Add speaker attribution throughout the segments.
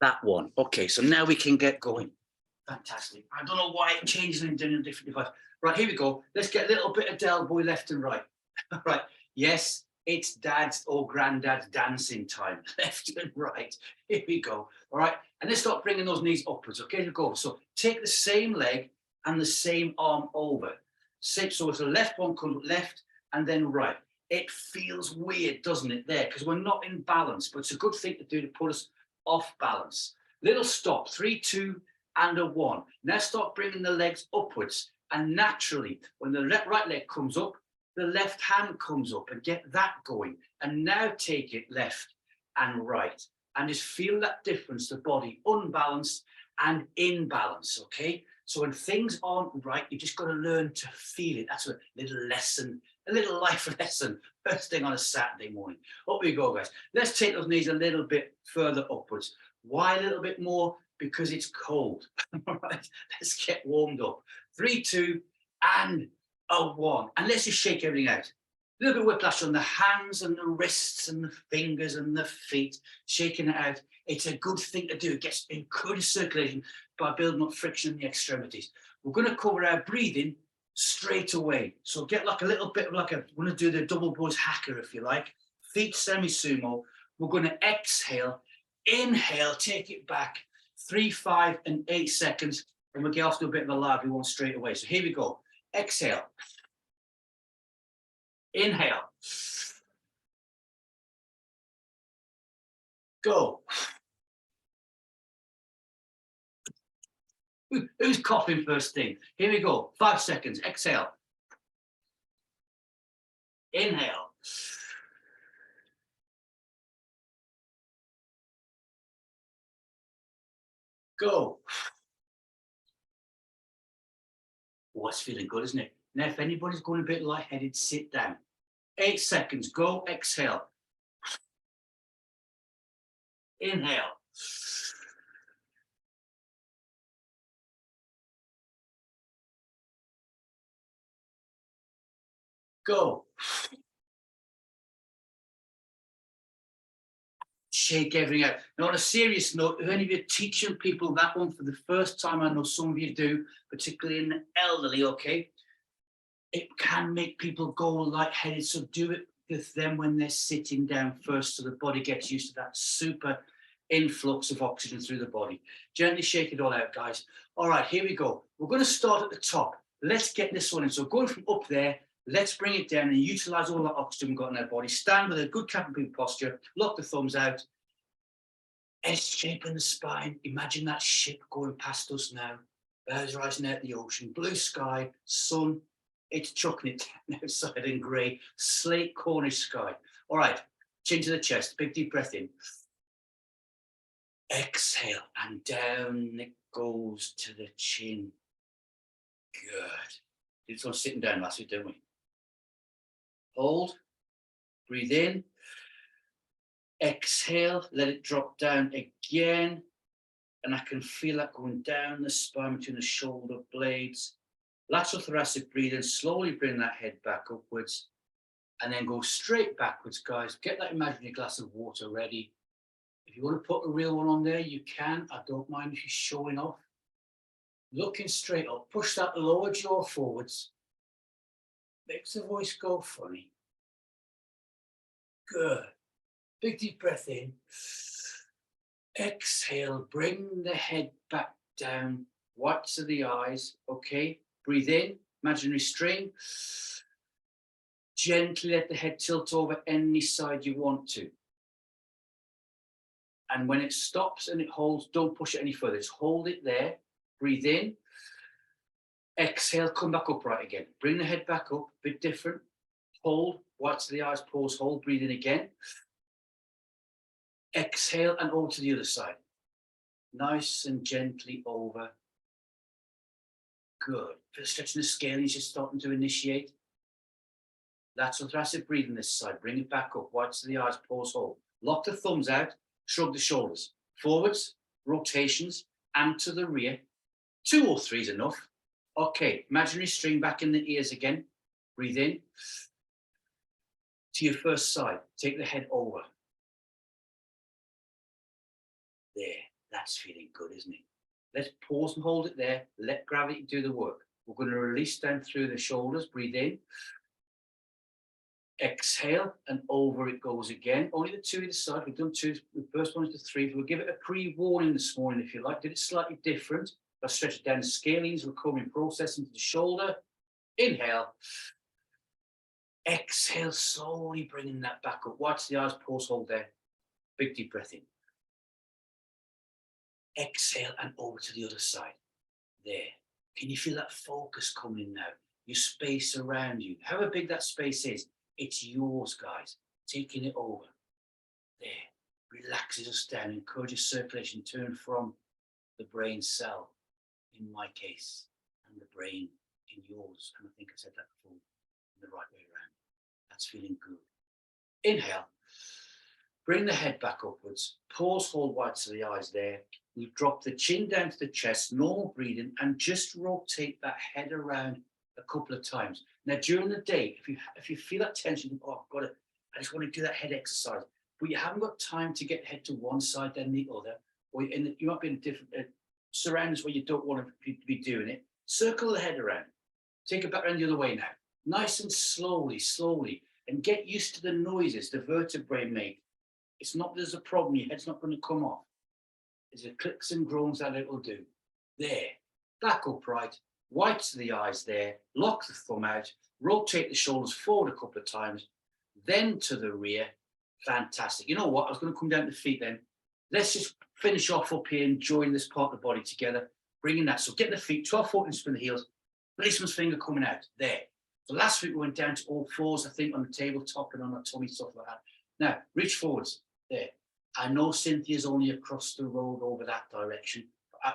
Speaker 1: That one. Okay, so now we can get going. Fantastic. I don't know why it changes in a different device. Right, here we go. Let's get a little bit of Del Boy left and right. Right. Yes, it's dad's or granddad's dancing time, left and right. Here we go. All right. And let's start bringing those knees upwards. Okay, here we go. So take the same leg and the same arm over. So it's the left one comes left and then right. It feels weird, doesn't it, there? Because we're not in balance, but it's a good thing to do to put us off balance. Little stop, 3, 2, and a 1. Now start bringing the legs upwards. And naturally, when the right leg comes up, the left hand comes up, and get that going. And now take it left and right. And just feel that difference, the body unbalanced and in balance, okay? So when things aren't right, you just got to learn to feel it. That's a little lesson, a little life lesson, first thing on a Saturday morning. Up we go, guys. Let's take those knees a little bit further upwards. Why a little bit more? Because it's cold. All right, let's get warmed up. 3, 2, and a 1. And let's just shake everything out. A little bit of whiplash on the hands and the wrists and the fingers and the feet, shaking it out. It's a good thing to do. It gets encouraged circulation by building up friction in the extremities. We're going to cover our breathing straight away. So get like a little bit of like we're going to do the double boys hacker, if you like. Feet semi-sumo. We're going to exhale, inhale, take it back. 3, 5, and 8 seconds. And we'll get off to a bit of a lively one straight away. So here we go. Exhale. Inhale. Go. Who's coughing first thing? Here we go. 5 seconds. Exhale. Inhale. Go. Oh, it's feeling good, isn't it? Now, if anybody's going a bit lightheaded, sit down. 8 seconds. Go. Exhale. Inhale. Go. Shake everything out. Now, on a serious note, if any of you are teaching people that one for the first time, I know some of you do, particularly in the elderly, okay? It can make people go lightheaded, so do it with them when they're sitting down first, so the body gets used to that super influx of oxygen through the body. Gently shake it all out, guys. All right, here we go. We're going to start at the top. Let's get this one in. So going from up there, let's bring it down and utilize all that oxygen we've got in our body. Stand with a good camping posture. Lock the thumbs out. S shape in the spine. Imagine that ship going past us now. Birds rising out of the ocean. Blue sky, sun. It's chucking it down outside in grey. Slate Cornish sky. All right. Chin to the chest. Big deep breath in. Exhale. And down it goes to the chin. Good. It's on sitting down last week, didn't we? Hold. Breathe in. Exhale. Let it drop down again. And I can feel that going down the spine between the shoulder blades. Lateral thoracic breathing. Slowly bring that head back upwards. And then go straight backwards, guys. Get that imaginary glass of water ready. If you want to put a real one on there, you can. I don't mind if you're showing off. Looking straight up. Push that lower jaw forwards. Makes the voice go funny. Good. Big deep breath in. Exhale. Bring the head back down. Whites of the eyes. Okay. Breathe in. Imaginary string. Gently let the head tilt over any side you want to. And when it stops and it holds, don't push it any further. Just hold it there. Breathe in. Exhale, come back upright again. Bring the head back up, a bit different. Hold, whites of the eyes, pause, hold, breathe in again. Exhale and over to the other side. Nice and gently over. Good. Feel stretching the scales, just starting to initiate. Lateral thoracic breathing this side. Bring it back up, whites of the eyes, pause, hold. Lock the thumbs out, shrug the shoulders. Forwards, rotations, and to the rear. 2 or 3 is enough. Okay, imaginary string back in the ears again. Breathe in. To your first side, take the head over. There. That's feeling good, isn't it? Let's pause and hold it there. Let gravity do the work. We're going to release down through the shoulders. Breathe in. Exhale, and over it goes again. Only the two either side. We've done two. The first one is the three. We'll give it a pre-warning this morning, if you like. Did it slightly different. Let's stretch it down the scalenes. We're coming, processing to the shoulder. Inhale. Exhale, slowly bringing that back up. Watch the eyes, pause, hold there. Big deep breath in. Exhale and over to the other side. There. Can you feel that focus coming in now? Your space around you. However big that space is, it's yours, guys. Taking it over. There. Relaxes us down, encourages circulation, turn from the brain cell, in my case, and the brain in yours. And I think I said that before, in the right way around. That's feeling good. Inhale. Bring the head back upwards. Pause, hold wide to the eyes there. You drop the chin down to the chest, normal breathing, and just rotate that head around a couple of times. Now, during the day, if you feel that tension, oh, I just want to do that head exercise, but you haven't got time to get head to one side then the other, or you might be in different surroundings where you don't want to be doing it. Circle the head around. Take it back around the other way now. Nice and slowly, and get used to the noises the vertebrae make. It's not there's a problem, your head's not going to come off. There's a clicks and groans that it will do. There. Back upright. White to the eyes there. Lock the thumb out. Rotate the shoulders forward a couple of times. Then to the rear. Fantastic. You know what? I was going to come down to the feet then. Let's just finish off up here and join this part of the body together. Bringing that. So get the feet, 12 foot inches from the heels. Policeman's finger coming out. There. So last week we went down to all fours, I think, on the tabletop and on our tummy, stuff like that. Now, reach forwards. There. I know Cynthia's only across the road over that direction.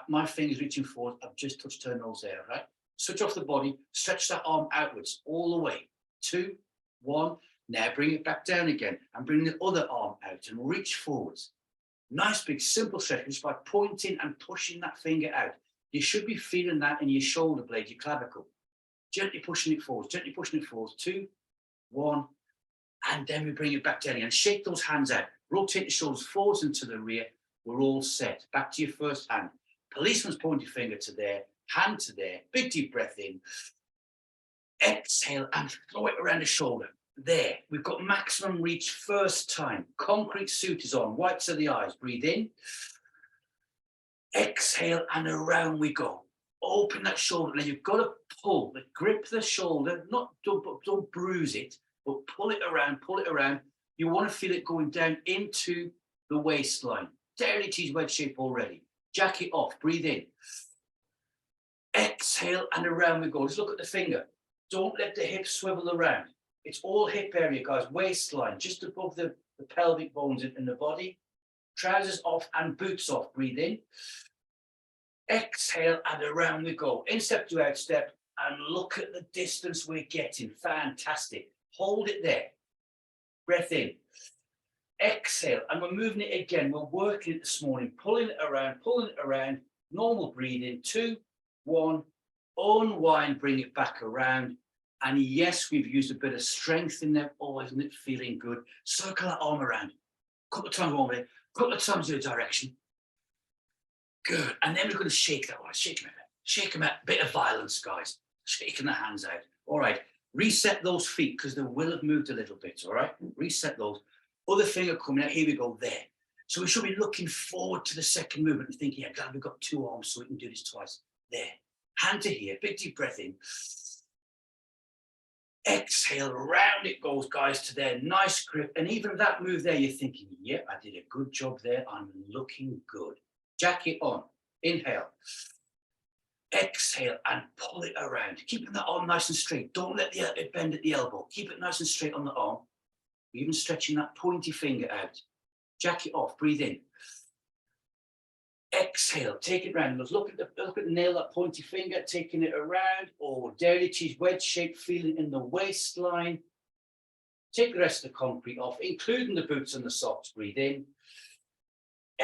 Speaker 1: My finger's reaching forward. I've just touched her nose there, right? Switch off the body. Stretch that arm outwards all the way. 2, 1. Now bring it back down again and bring the other arm out and reach forwards. Nice big simple stretch just by pointing and pushing that finger out. You should be feeling that in your shoulder blade, your clavicle. Gently pushing it forwards, 2, 1, and then we bring it back down again. Shake those hands out. Rotate the shoulders forwards and to the rear. We're all set. Back to your first hand. Policeman's pointing finger to there, hand to there. Big deep breath in. Exhale and throw it around the shoulder. There. We've got maximum reach first time. Concrete suit is on. White to the eyes. Breathe in. Exhale and around we go. Open that shoulder. Now you've got to pull, grip the shoulder, don't bruise it, but pull it around. You want to feel it going down into the waistline. Dairy cheese wedge shape already. Jack it off, breathe in. Exhale and around we go. Just look at the finger. Don't let the hips swivel around. It's all hip area, guys. Waistline, just above the pelvic bones in the body. Trousers off and boots off, breathe in. Exhale and around we go. Instep to outstep and look at the distance we're getting. Fantastic. Hold it there. Breath in. Exhale and we're moving it again. We're working it this morning. Pulling it around. Normal breathing. 2, 1. Unwind, bring it back around. And yes, we've used a bit of strength in there. Oh, isn't it feeling good? Circle that arm around. A couple of times over there. A couple of times in the direction. Good. And then we're going to shake that one. Shake them out. Shake them out. Bit of violence, guys. Shaking the hands out. All right. Reset those feet because they will have moved a little bit. All right. Reset those. Other finger coming out. Here we go. There. So we should be looking forward to the second movement and thinking, yeah, glad we've got 2 arms so we can do this twice. There. Hand to here. Big deep breath in. Exhale. Round it goes, guys, to there. Nice grip. And even that move there, you're thinking, yeah, I did a good job there. I'm looking good. Jack it on. Inhale. Exhale and pull it around. Keeping that arm nice and straight. Don't let it bend at the elbow. Keep it nice and straight on the arm. Even stretching that pointy finger out. Jack it off. Breathe in. Exhale. Take it round. Look at the nail, that pointy finger. Taking it around. Oh, dairy cheese wedge shape. Feeling in the waistline. Take the rest of the concrete off, including the boots and the socks. Breathe in.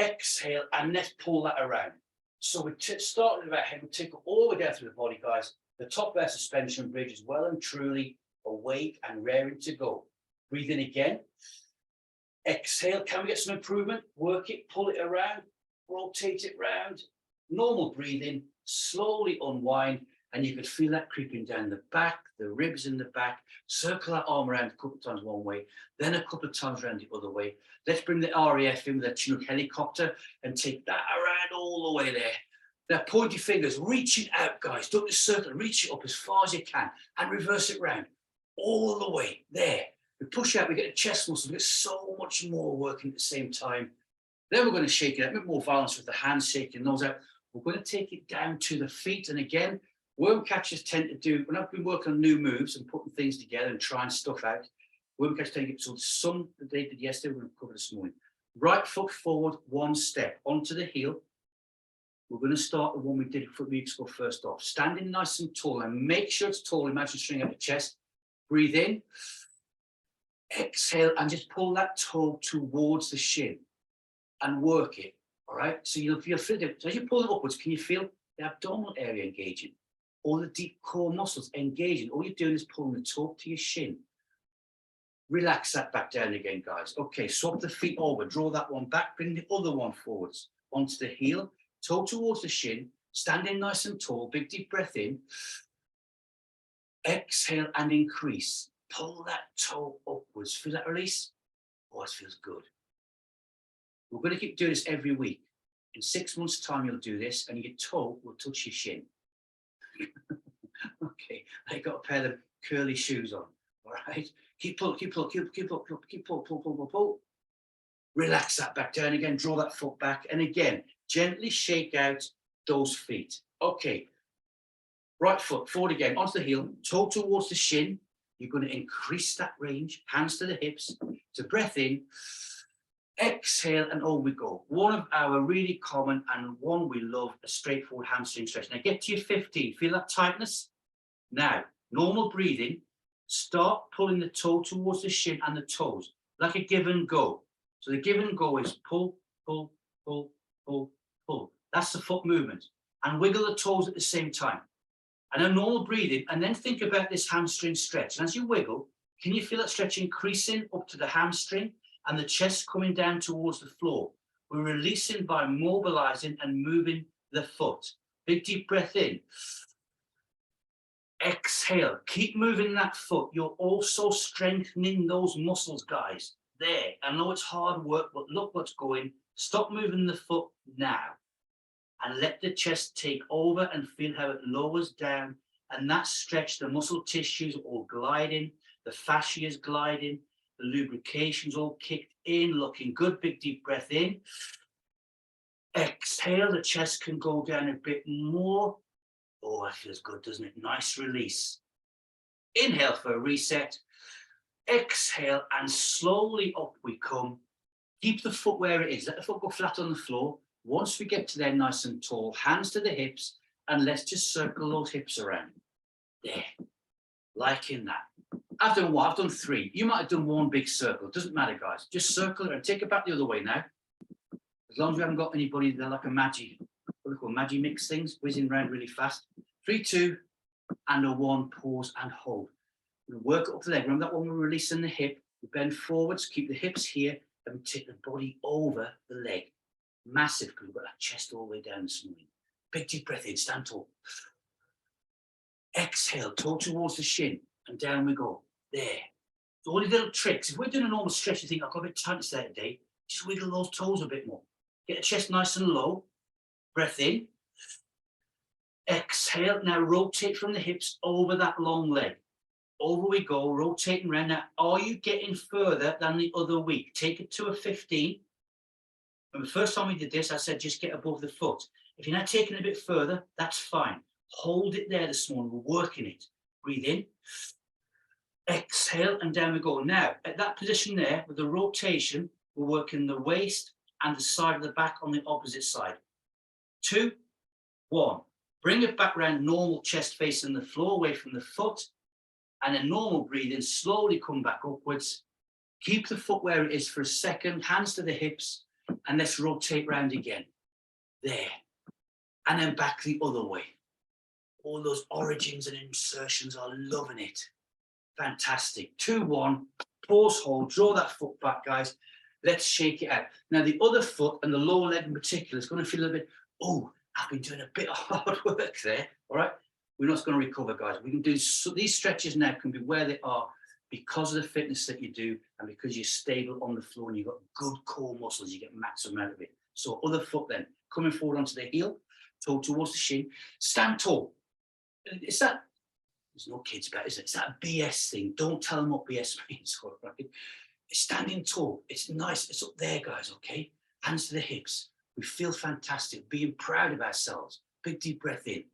Speaker 1: Exhale and let's pull that around. So we start with our head, we take it all the way down through the body, guys. The top of our suspension bridge is well and truly awake and raring to go. Breathe in again. Exhale. Can we get some improvement? Work it, pull it around. rotate it round, normal breathing, slowly unwind, and you could feel that creeping down the back, the ribs in the back. Circle that arm around a couple of times one way, then a couple of times around the other way. Let's bring the RAF in with a Chinook helicopter and take that around all the way there. Now point your fingers, reach it out, guys. Don't just circle, reach it up as far as you can and reverse it round all the way there. We push out, we get the chest muscles, we get so much more working at the same time. Then we're going to shake it out, a bit more violence with the hands, shaking those out. We're going to take it down to the feet. And again, worm catchers tend to do, when I've been working on new moves and putting things together and trying stuff out, worm catchers tend to get, so some that they did yesterday, we're going to cover this morning. Right foot forward, one step onto the heel. We're going to start the one we did a few weeks ago first off. Standing nice and tall, and make sure it's tall. Imagine string out the chest. Breathe in, exhale, and just pull that toe towards the shin and work it. All right. So you'll feel it. So as you pull it upwards, can you feel the abdominal area engaging? All the deep core muscles engaging. All you're doing is pulling the toe to your shin. Relax that back down again, guys. Okay, swap the feet over, draw that one back, bring the other one forwards onto the heel. Toe towards the shin, standing nice and tall, big deep breath in. Exhale and increase. Pull that toe upwards. Feel that release? Oh, it feels good. We're going to keep doing this every week. In 6 months' time, you'll do this and your toe will touch your shin. Okay, I got a pair of curly shoes on. All right, keep pull, keep pull, keep pull, pull. Relax that back down again, draw that foot back, and again, gently shake out those feet. Okay, right foot forward again, onto the heel, toe towards the shin. You're going to increase that range, hands to the hips. So breath in, exhale, and over we go. One of our really common and one we love, a straightforward hamstring stretch. Now get to your 15, feel that tightness? Now, normal breathing, start pulling the toe towards the shin and the toes, like a give and go. So the give and go is pull, pull, pull, pull, pull. That's the foot movement. And wiggle the toes at the same time. And a normal breathing, and then think about this hamstring stretch. And as you wiggle, can you feel that stretch increasing up to the hamstring and the chest coming down towards the floor? We're releasing by mobilizing and moving the foot. Big deep breath in. Exhale. Keep moving that foot. You're also strengthening those muscles, guys. There. I know it's hard work, but look what's going. Stop moving the foot now. And let the chest take over and feel how it lowers down. And that stretch, the muscle tissues are all gliding, the fascia is gliding, the lubrication's all kicked in, looking good. Big deep breath in. Exhale, the chest can go down a bit more. Oh, that feels good, doesn't it? Nice release. Inhale for a reset. Exhale, and slowly up we come. Keep the foot where it is. Let the foot go flat on the floor. Once we get to there nice and tall, hands to the hips, and let's just circle those hips around. There, like in that. I've done what? I've done 3. You might have done 1 big circle. It doesn't matter, guys. Just circle it and take it back the other way now. As long as we haven't got anybody, they're like a Maggi, what they call Maggi mix things, whizzing around really fast. 3, 2, and a 1, pause and hold. We work up the leg. Remember that one we're releasing the hip. We bend forwards, keep the hips here, and we take the body over the leg. Massive, because we've got that chest all the way down this morning. Big deep breath in, stand tall. Exhale, toe towards the shin, and down we go. There. So all these little tricks. If we're doing a normal stretch, you think, I've got a bit tight there today, just wiggle those toes a bit more. Get the chest nice and low. Breath in. Exhale. Now rotate from the hips over that long leg. Over we go, rotating around. Now, are you getting further than the other week? Take it to a 15. When the first time we did this, I said just get above the foot. If you're not taking it a bit further, that's fine. Hold it there this morning. We're working it. Breathe in. Exhale, and down we go. Now, at that position there, with the rotation, we're working the waist and the side of the back on the opposite side. 2, 1. Bring it back around, normal chest facing the floor, away from the foot. And then normal breathing, slowly come back upwards. Keep the foot where it is for a second, hands to the hips, and let's rotate round again. There. And then back the other way. All those origins and insertions are loving it. Fantastic. 2, 1, pause, hold, draw that foot back, guys. Let's shake it out. Now, the other foot and the lower leg in particular is going to feel a bit, oh, I've been doing a bit of hard work there. All right. We're not going to recover, guys. We can do so. These stretches now can be where they are because of the fitness that you do and because you're stable on the floor and you've got good core muscles, you get maximum out of it. So other foot then, coming forward onto the heel, toe towards the shin, stand tall. It's that, there's no kids about it, is it? It's that BS thing. Don't tell them what BS means, right? It's standing tall. It's nice. It's up there, guys, okay? Hands to the hips. We feel fantastic, being proud of ourselves. Big deep breath in.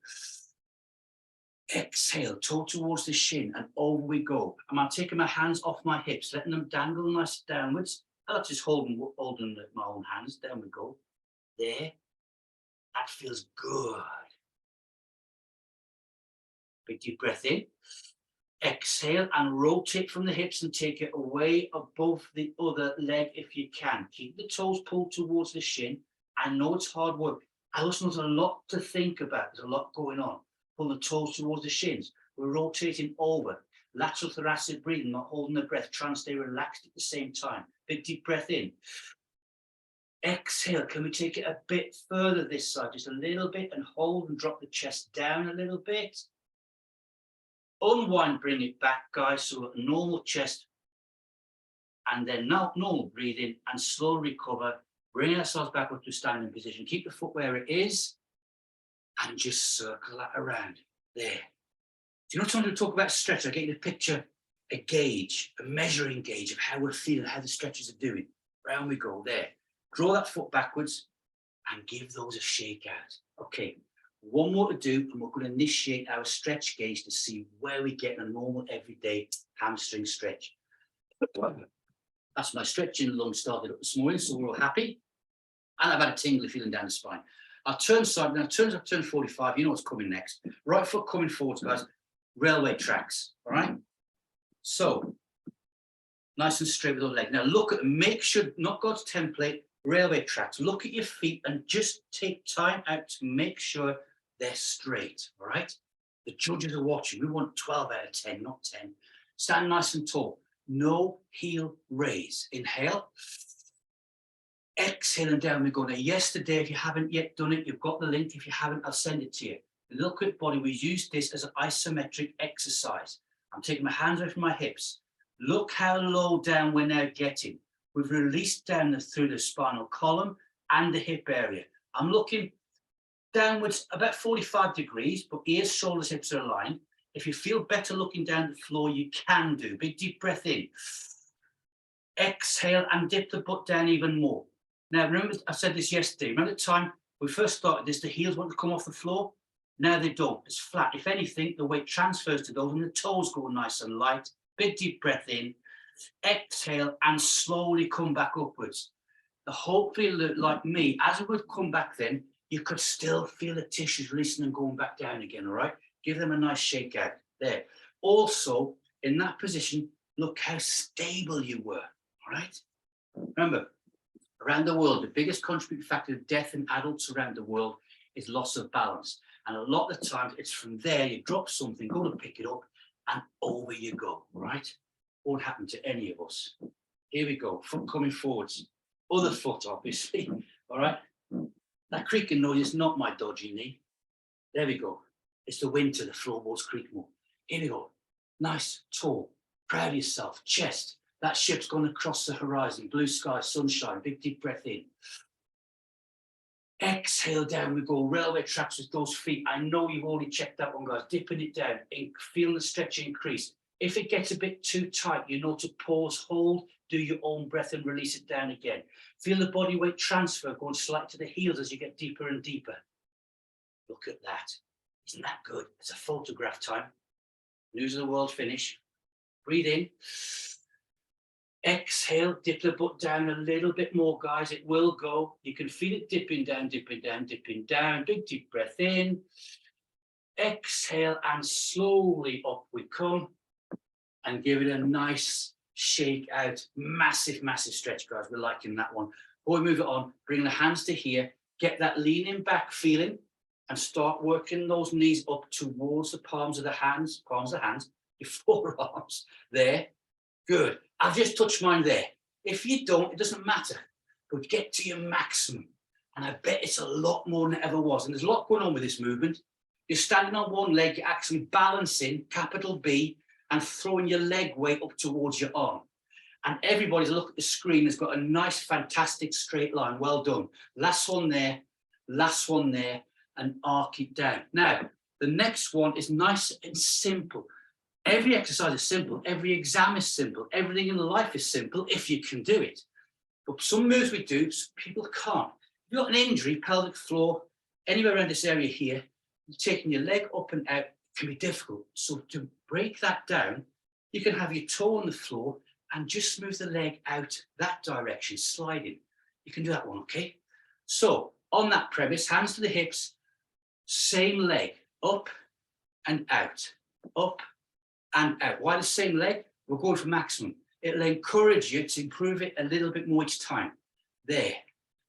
Speaker 1: Exhale, toe towards the shin, and over we go. I'm taking my hands off my hips, letting them dangle nice downwards. I like just holding my own hands. Down we go. There. That feels good. Big deep breath in. Exhale and rotate from the hips and take it away above the other leg if you can. Keep the toes pulled towards the shin. I know it's hard work. I also know there's a lot to think about. There's a lot going on. Pull the toes towards the shins. We're rotating over. Lateral thoracic breathing, not holding the breath. Try and stay relaxed at the same time. Big deep breath in. Exhale. Can we take it a bit further this side? Just a little bit, and hold and drop the chest down a little bit. Unwind, bring it back, guys. So a normal chest. And then now normal breathing and slow recover. Bring ourselves back up to standing position. Keep the foot where it is. And just circle that around. There. Do you know what I'm going to talk about stretch? I get you to picture a gauge, a measuring gauge of how we're feeling, how the stretches are doing. Round we go. There. Draw that foot backwards and give those a shake out. Okay. One more to do, and we're going to initiate our stretch gauge to see where we get a normal everyday hamstring stretch. That's my stretching lung started up this morning, so we're all happy. And I've had a tingly feeling down the spine. I'll turn side, now turn 45, you know what's coming next. Right foot coming forwards, guys. Railway tracks, all right? So, nice and straight with the leg. Now look at, make sure, not God's template, railway tracks. Look at your feet and just take time out to make sure they're straight, all right? The judges are watching. We want 12 out of 10, not 10. Stand nice and tall. No heel raise. Inhale. Exhale and down we go. Now, yesterday, if you haven't yet done it, you've got the link. If you haven't, I'll send it to you. Look at body. We use this as an isometric exercise. I'm taking my hands away from my hips. Look how low down we're now getting. We've released down through the spinal column and the hip area. I'm looking downwards about 45 degrees, but ears, shoulders, hips are aligned. If you feel better looking down the floor, you can do. Big deep breath in. Exhale and dip the butt down even more. Now, remember, I said this yesterday. Remember the time we first started this, the heels want to come off the floor? Now they don't. It's flat. If anything, the weight transfers to those and the toes go nice and light. Big deep breath in. Exhale and slowly come back upwards. Hopefully, like me, as it would come back then, you could still feel the tissues releasing and going back down again, all right? Give them a nice shake out. There. Also, in that position, look how stable you were, all right? Remember, around the world, the biggest contributing factor of death in adults around the world is loss of balance. And a lot of the times, it's from there, you drop something, go to pick it up, and over you go, right? Won't happen to any of us. Here we go, foot coming forwards. Other foot, obviously, all right? That creaking noise is not my dodgy knee. There we go. It's the winter, the floorboards creak more. Here we go. Nice, tall, proud of yourself, chest. That ship's going across the horizon, blue sky, sunshine, big deep breath in. Exhale down we go, railway tracks with those feet. I know you've already checked that one, guys. Dipping it down, feeling the stretch increase. If it gets a bit too tight, you know to pause, hold, do your own breath and release it down again. Feel the body weight transfer going slightly to the heels as you get deeper and deeper. Look at that. Isn't that good? It's a photograph time. News of the world finish. Breathe in. Exhale, dip the butt down a little bit more, guys. It will go. You can feel it dipping down, dipping down, dipping down. Big deep breath in. Exhale and slowly up we come. And give it a nice shake out. Massive, massive stretch, guys. We're liking that one. Before we move it on, bring the hands to here. Get that leaning back feeling and start working those knees up towards the palms of the hands, your forearms there. Good. I've just touched mine there. If you don't, it doesn't matter, but get to your maximum. And I bet it's a lot more than it ever was. And there's a lot going on with this movement. You're standing on one leg, you're actually balancing, capital B, and throwing your leg weight up towards your arm. And everybody's look at the screen has got a nice, fantastic straight line. Well done. Last one there, and arc it down. Now, the next one is nice and simple. Every exercise is simple. Every exam is simple. Everything in life is simple if you can do it. But some moves we do, people can't. If you've got an injury, pelvic floor, anywhere around this area here, taking your leg up and out can be difficult. So to break that down, you can have your toe on the floor and just move the leg out that direction, sliding. You can do that one, okay? So on that premise, hands to the hips, same leg, up and out, up and out. Why the same leg? We're going for maximum. It'll encourage you to improve it a little bit more each time. There.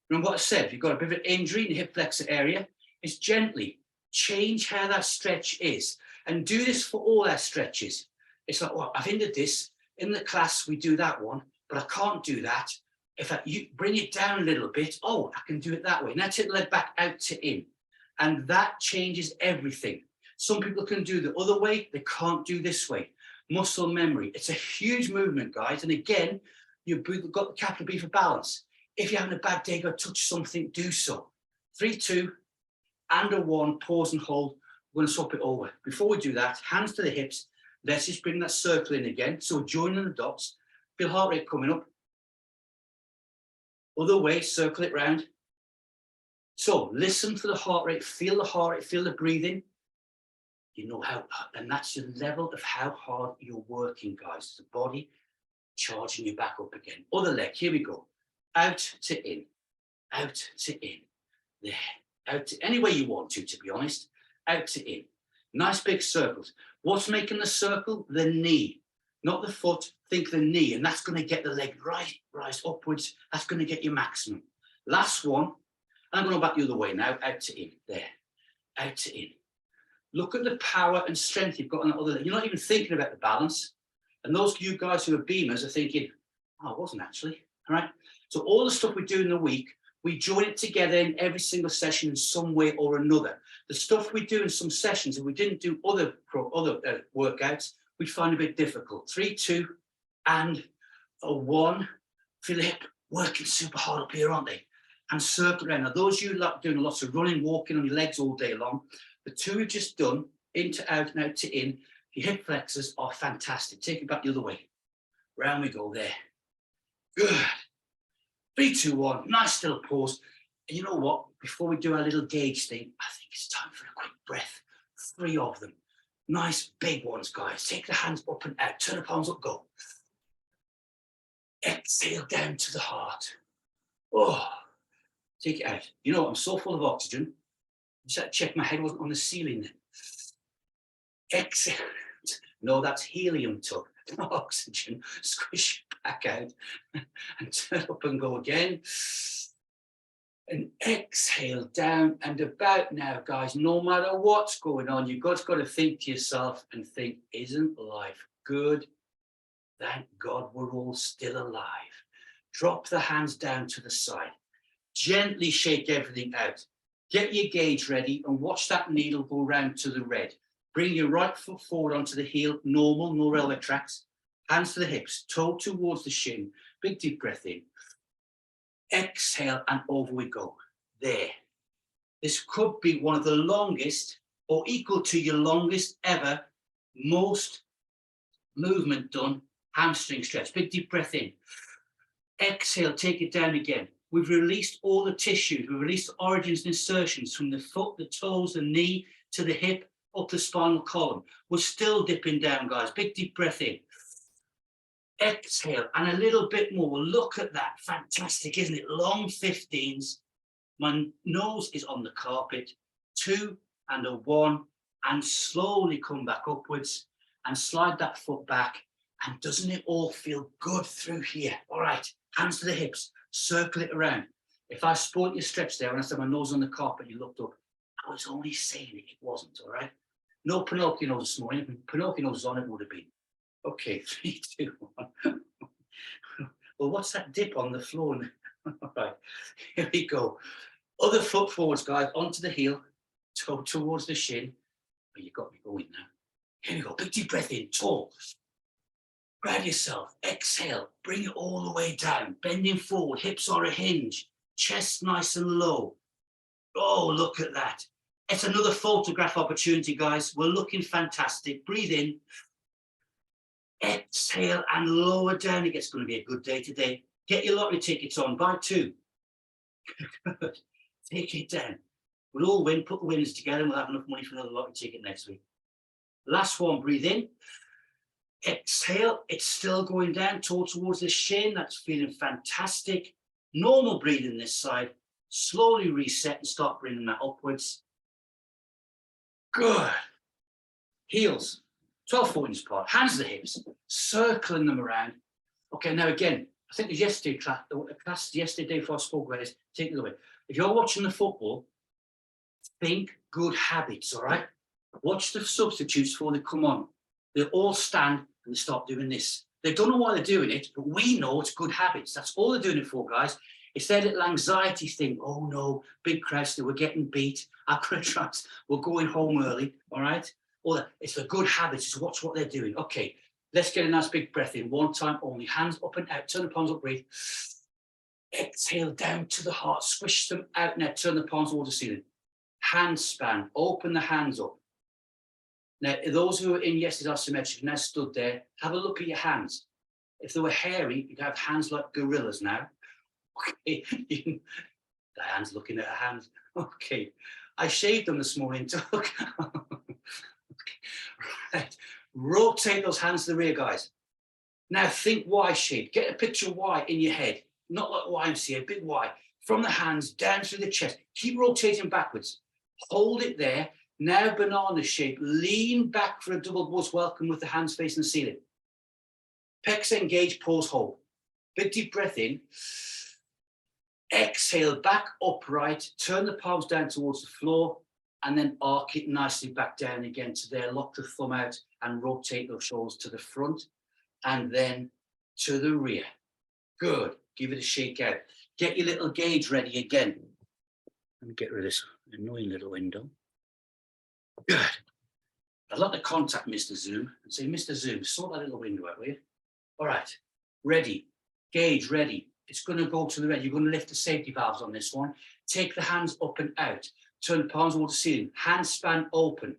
Speaker 1: Remember what I said, if you've got a bit of an injury in the hip flexor area, it's gently change how that stretch is. And do this for all our stretches. It's like, well, I've injured this. In the class, we do that one, but I can't do that. If you bring it down a little bit, oh, I can do it that way. Now take the leg back out to in. And that changes everything. Some people can do the other way. They can't do this way. Muscle memory. It's a huge movement, guys. And again, you've got the capital B for balance. If you're having a bad day, go touch something, do so. 3, 2, and a 1, pause and hold. We're going to swap it over. Before we do that, hands to the hips. Let's just bring that circle in again. So joining the dots. Feel heart rate coming up. Other way, circle it round. So listen for the heart rate, feel the breathing. You know how, and that's the level of how hard you're working, guys. The body charging you back up again. Other leg, here we go. Out to in, out to in. There, out to any way you want to be honest. Out to in. Nice big circles. What's making the circle? The knee, not the foot. Think the knee, and that's going to get the leg rise upwards. That's going to get your maximum. Last one. I'm going back the other way now. Out to in. There. Out to in. Look at the power and strength you've got on that other leg. You're not even thinking about the balance. And those of you guys who are beamers are thinking, oh, I wasn't actually. All right. So all the stuff we do in the week, we join it together in every single session in some way or another. The stuff we do in some sessions, if we didn't do other workouts, we'd find a bit difficult. 3, 2, and a 1. Feel the hip working super hard up here, aren't they? And circle around. Now, those of you like doing lots of running, walking on your legs all day long, the two we've just done, in to out and out to in, your hip flexors are fantastic. Take it back the other way. Round we go there. Good. 3, 2, 1. Nice little pause. And you know what? Before we do our little gauge thing, I think it's time for a quick breath. 3 of them. Nice big ones, guys. Take the hands up and out. Turn the palms up, go. Exhale down to the heart. Oh, take it out. You know what? I'm so full of oxygen. Just had to check my head wasn't on the ceiling then. Exhale. No, that's helium tug. No oxygen. Squish it back out and turn up and go again. And exhale down and about now, guys. No matter what's going on, you've got to think to yourself and think, isn't life good? Thank God we're all still alive. Drop the hands down to the side. Gently shake everything out. Get your gauge ready and watch that needle go round to the red. Bring your right foot forward onto the heel, normal, no railway tracks. Hands to the hips, toe towards the shin. Big deep breath in. Exhale and over we go. There. This could be one of the longest or equal to your longest ever, most movement done hamstring stretch. Big deep breath in. Exhale, take it down again. We've released all the tissues. We've released the origins and insertions from the foot, the toes, the knee to the hip, up the spinal column. We're still dipping down, guys. Big deep breath in. Exhale and a little bit more. Look at that. Fantastic, isn't it? Long 15s. My nose is on the carpet. 2 and a 1. And slowly come back upwards and slide that foot back. And doesn't it all feel good through here? All right. Hands to the hips. Circle it around. If I sport your stretch there and I said my nose on the carpet, you looked up. I was only saying it. It wasn't, all right? No Pinocchio nose this morning. If Pinocchio nose was on, it would have been. Okay, 3, 2, 1. Well, what's that dip on the floor? Right, here we go. Other foot forwards, guys, onto the heel, toe towards the shin. Oh, you got me going now. Here we go. Big deep breath in, tall. Grab yourself, exhale, bring it all the way down, bending forward, hips are a hinge, chest nice and low. Oh, look at that. It's another photograph opportunity, guys. We're looking fantastic. Breathe in, exhale and lower down. It's going to be a good day today. Get your lottery tickets on, buy 2. Take it down. We'll all win, put the winners together and we'll have enough money for another lottery ticket next week. Last one, breathe in. Exhale, it's still going down towards the shin. That's feeling fantastic. Normal breathing this side. Slowly reset and start bringing that upwards. Good. Heels, 12 foot inches apart. Hands to the hips, circling them around. Okay, now again, I think it was yesterday class yesterday before I spoke about this. Take it away. If you're watching the football, think good habits, all right? Watch the substitutes before they come on. They all stand and they start doing this. They don't know why they're doing it, but we know it's good habits. That's all they're doing it for, guys. It's their little anxiety thing. Oh no, big crowd, we're getting beat. Our contracts, we're going home early, all right? It's the good habits, just watch what they're doing. Okay, let's get a nice big breath in, one time only. Hands up and out, turn the palms up, breathe. Exhale down to the heart, squish them out now, turn the palms towards the ceiling. Hand span, open the hands up. Now, those who are in yesterday's isometric now stood there, have a look at your hands. If they were hairy, you'd have hands like gorillas now. Okay, Diane's looking at her hands. Okay, I shaved them this morning. Okay. Right, rotate those hands to the rear, guys. Now think Y shape. Get a picture of Y in your head, not like YMCA, big Y. From the hands down through the chest. Keep rotating backwards. Hold it there. Now banana shape. Lean back for a double Buddhist welcome with the hands facing the ceiling. Pecs engage, pause, hold. Big deep breath in. Exhale, back upright. Turn the palms down towards the floor and then arc it nicely back down again to there. Lock the thumb out and rotate those shoulders to the front and then to the rear. Good. Give it a shake out. Get your little gauge ready again. Let me get rid of this annoying little window. Good. I'd like to contact Mr. Zoom and say, Mr. Zoom, sort that little window out, will you? All right. Ready. Gauge ready. It's going to go to the ready. You're going to lift the safety valves on this one. Take the hands up and out. Turn the palms towards the ceiling. Hand span open.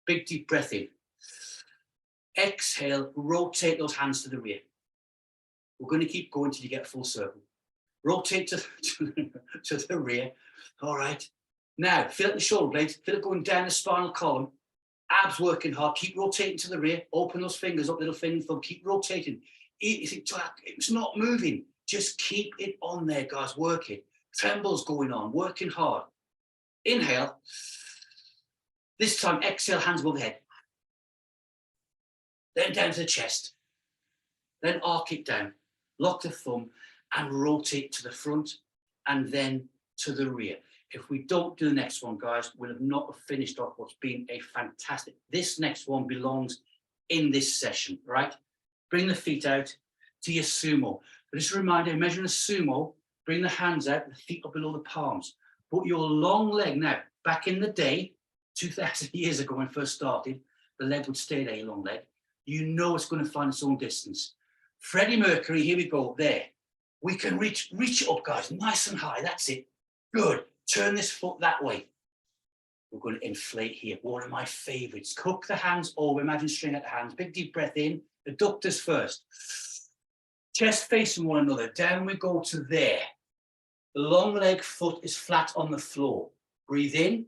Speaker 1: Big deep breath in. Exhale, rotate those hands to the rear. We're going to keep going till you get a full circle. Rotate to the rear. All right. Now, feel it in the shoulder blades. Feel it going down the spinal column. Abs working hard. Keep rotating to the rear. Open those fingers up, little finger thumb. Keep rotating. It's not moving. Just keep it on there, guys. Work it. Trembles going on. Working hard. Inhale. This time, exhale, hands above the head. Then down to the chest. Then arc it down. Lock the thumb and rotate to the front and then to the rear. If we don't do the next one, guys, we'll have not finished off what's been a fantastic. This next one belongs in this session, right? Bring the feet out to your sumo. But just a reminder, measuring a sumo, bring the hands out, the feet up below the palms. Put your long leg, now, back in the day, 2,000 years ago when I first started, the leg would stay there, your long leg. You know it's going to find its own distance. Freddie Mercury, here we go, there. We can reach it up, guys, nice and high, that's it. Good. Turn this foot that way. We're going to inflate here. One of my favorites. Hook the hands over. Imagine string at the hands. Big deep breath in. Adductors first. Chest facing one another. Down we go to there. The long leg foot is flat on the floor. Breathe in.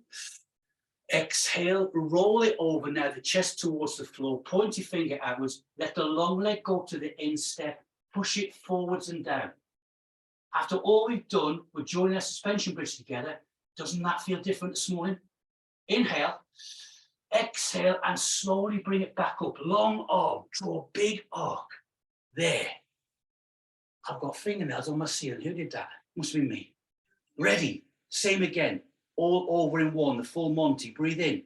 Speaker 1: Exhale. Roll it over now. The chest towards the floor. Point your finger outwards. Let the long leg go to the instep. Push it forwards and down. After all we've done, we're joining our suspension bridge together. Doesn't that feel different this morning? Inhale, exhale, and slowly bring it back up. Long arm, draw a big arc. There. I've got fingernails on my ceiling. Who did that? Must be me. Ready. Same again. All over in one, the full Monty. Breathe in.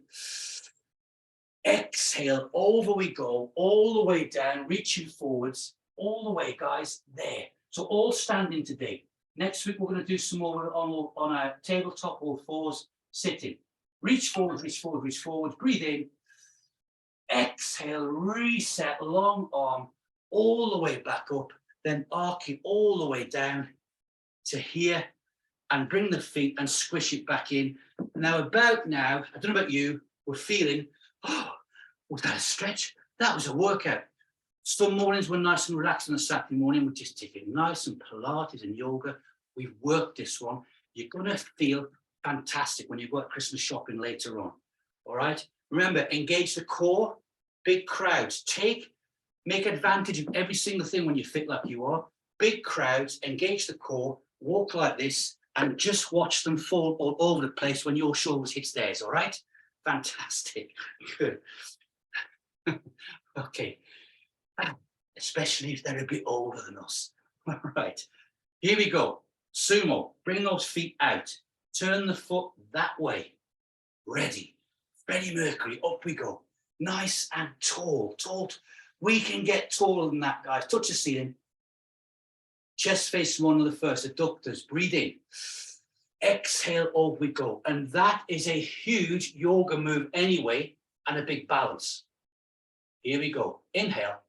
Speaker 1: Exhale, over we go, all the way down, reaching forwards. all the way, guys, there. So all standing today. Next week, we're going to do some more on a tabletop or fours sitting. Reach forward, reach forward, reach forward. Breathe in. Exhale, reset, long arm, all the way back up. Then arcing all the way down to here. And bring the feet and squish it back in. Now, about now, I don't know about you, we're feeling, oh, was that a stretch? That was a workout. Some mornings were nice and relaxed on a Saturday morning. We're just taking nice and Pilates and yoga. We've worked this one. You're going to feel fantastic when you go out Christmas shopping later on. All right? Remember, engage the core, big crowds. Make advantage of every single thing when you fit like you are. Big crowds, engage the core, walk like this, and just watch them fall all over the place when your shoulders hit theirs, all right? Fantastic. Good. Okay. Especially if they're a bit older than us. All right. Here we go. Sumo. Bring those feet out. Turn the foot that way. Ready. Freddie Mercury. Up we go. Nice and tall. Tall. We can get taller than that, guys. Touch the ceiling. Chest face one of the first, adductors, breathe in. Exhale, over we go. And that is a huge yoga move anyway, and a big balance. Here we go. Inhale.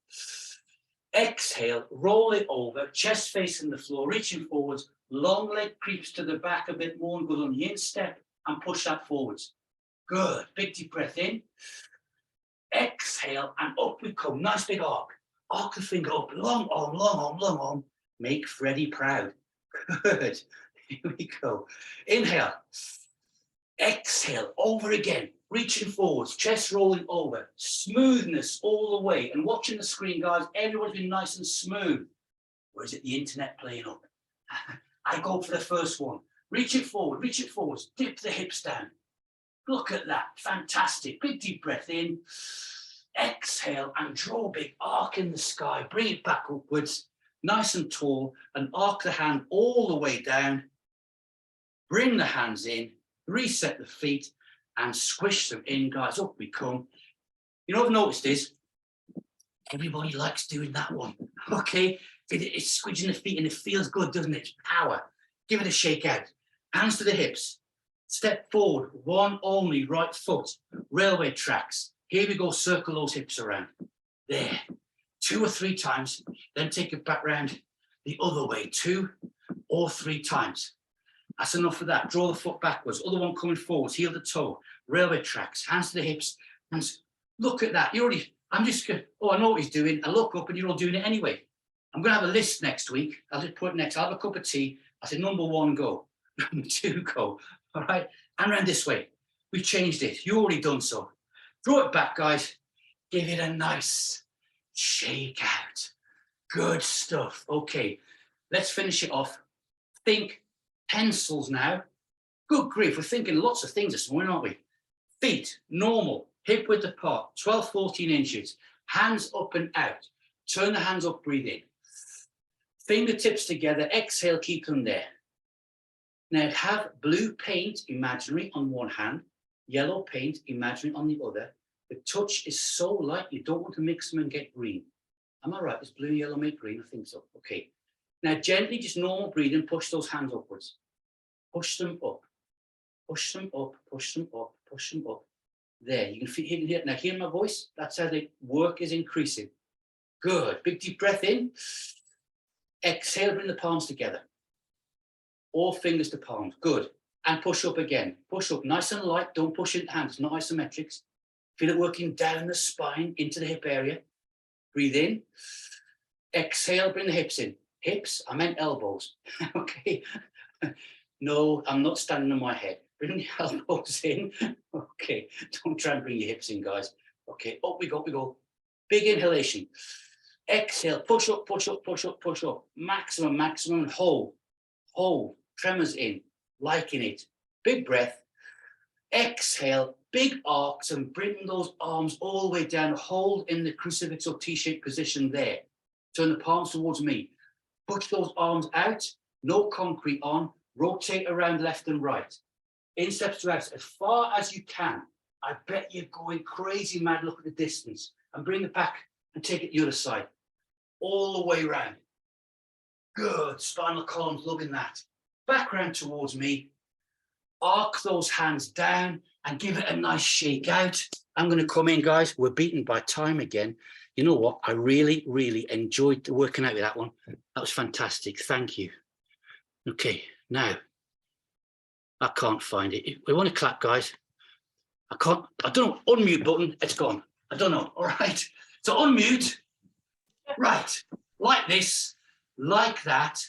Speaker 1: Exhale, roll it over, chest facing the floor, reaching forwards, long leg creeps to the back a bit more and goes on the instep and push that forwards. Good. Big deep breath in. Exhale, and up we come. Nice big arc. Arc the finger up. Long arm, long arm, long arm. Make Freddie proud. Good. Here we go. Inhale. Exhale. Over again. Reaching forwards. Chest rolling over. Smoothness all the way. And watching the screen, guys, everyone's been nice and smooth. Or is it the internet playing up? I go for the first one. Reach it forward. Reach it forwards. Dip the hips down. Look at that. Fantastic. Big deep breath in. Exhale and draw a big arc in the sky. Bring it back upwards. Nice and tall, and arc the hand all the way down. Bring the hands in, reset the feet, and squish them in, guys. Up we come. You know what I've noticed is, everybody likes doing that one, okay? It's squidging the feet, and it feels good, doesn't it? It's power. Give it a shake out. Hands to the hips. Step forward, one only, right foot. Railway tracks. Here we go, circle those hips around. There. 2 or 3 times, then take it back round the other way, 2 or 3 times. That's enough of that. Draw the foot backwards, other one coming forwards, heel to toe, railway tracks, hands to the hips, hands. Look at that. I'm just going, oh, I know what he's doing. I look up and you're all doing it anyway. I'm going to have a list next week. I'll just put it next. I'll have a cup of tea. I said, number 1, go. Number 2, go. All right. And round this way. We've changed it. You already done so. Draw it back, guys. Give it a nice shake out. Good stuff. Okay, let's finish it off. Think pencils now. Good grief, we're thinking lots of things this morning, aren't we? Feet, normal, hip width apart, 12, 14 inches. Hands up and out. Turn the hands up, breathe in. Fingertips together, exhale, keep them there. Now have blue paint, imaginary, on one hand, yellow paint, imaginary, on the other. The touch is so light, you don't want to mix them and get green. Am I right? Is blue, yellow make green? I think so. Okay. Now, gently, just normal breathing, push those hands upwards. Push them up. Push them up, push them up, push them up. There, you can hear it. Now, hear my voice? That's how the work is increasing. Good. Big deep breath in. Exhale, bring the palms together. All fingers to palms. Good. And push up again. Push up nice and light. Don't push into hands, not isometrics. Feel it working down the spine into the hip area. Breathe in. Exhale, bring the hips in. Hips, I meant elbows. Okay. No, I'm not standing on my head. Bring the elbows in. Okay. Don't try and bring your hips in, guys. Okay. Up we go, up we go. Big inhalation. Exhale, push up, push up, push up, push up. Maximum, maximum, and hold. Hold. Tremors in. Liking it. Big breath. Exhale, big arcs, and bring those arms all the way down. Hold in the crucifix or T-shaped position there. Turn the palms towards me. Push those arms out. No concrete on. Rotate around left and right. Insteps to out as far as you can. I bet you're going crazy mad. Look at the distance. And bring it back and take it the other side. all the way round. Good, spinal column's loving that. Back round towards me. Arc those hands down and give it a nice shake out. I'm going to come in, guys. We're beaten by time again. You know what? I really, really enjoyed working out with that one. That was fantastic. Thank you. Okay, now, I can't find it. We want to clap, guys. I don't know, unmute button, it's gone. I don't know, all right. So unmute, right, like this, like that.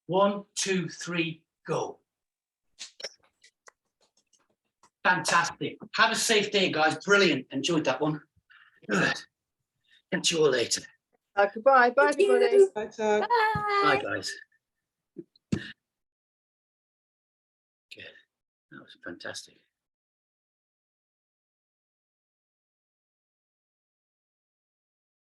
Speaker 1: 1, 2, 3, go. Fantastic. Have a safe day, guys. Brilliant. Enjoyed that one. Good. Catch you all later.
Speaker 2: Goodbye. Bye, everybody.
Speaker 3: Bye, Tag.
Speaker 1: Bye, guys. Good. That was fantastic.